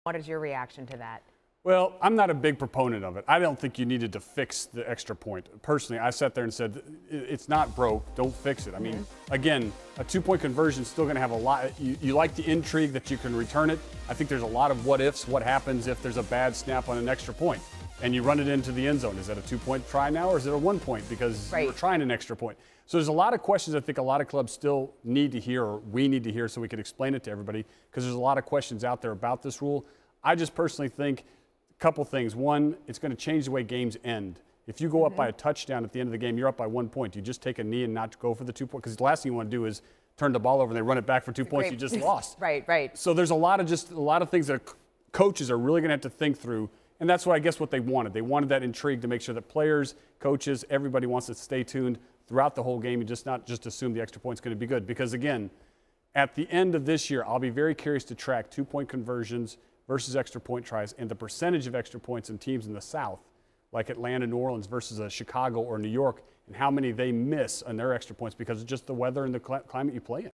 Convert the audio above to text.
What is your reaction to that? Well, I'm not a big proponent of it. I don't think you needed to fix the extra point. Personally, I sat there and said, it's not broke, don't fix it. I mean, again, a 2-point conversion is still going to have a lot. You like the intrigue that you can return it. I think there's a lot of what ifs. What happens if there's a bad snap on an extra point and you run it into the end zone? Is that a 2-point try now, or is it a 1-point because you're trying an extra point? So there's a lot of questions I think a lot of clubs still need to hear, or we need to hear, so we can explain it to everybody, because there's a lot of questions out there about this rule. I just personally think couple things. One, it's going to change the way games end. If you go up by a touchdown at the end of the game, you're up by 1 point. You just take a knee and not go for the 2 point, because the last thing you want to do is turn the ball over and they run it back for 2 points. You just lost. Right. So there's a lot of things that coaches are really going to have to think through, and that's what I guess what they wanted. They wanted that intrigue to make sure that players, coaches, everybody wants to stay tuned throughout the whole game and just not just assume the extra point's going to be good. Because again, at the end of this year, I'll be very curious to track 2-point conversions versus extra point tries, and the percentage of extra points in teams in the South, like Atlanta, New Orleans versus Chicago or New York, and how many they miss on their extra points because of just the weather and the climate you play in.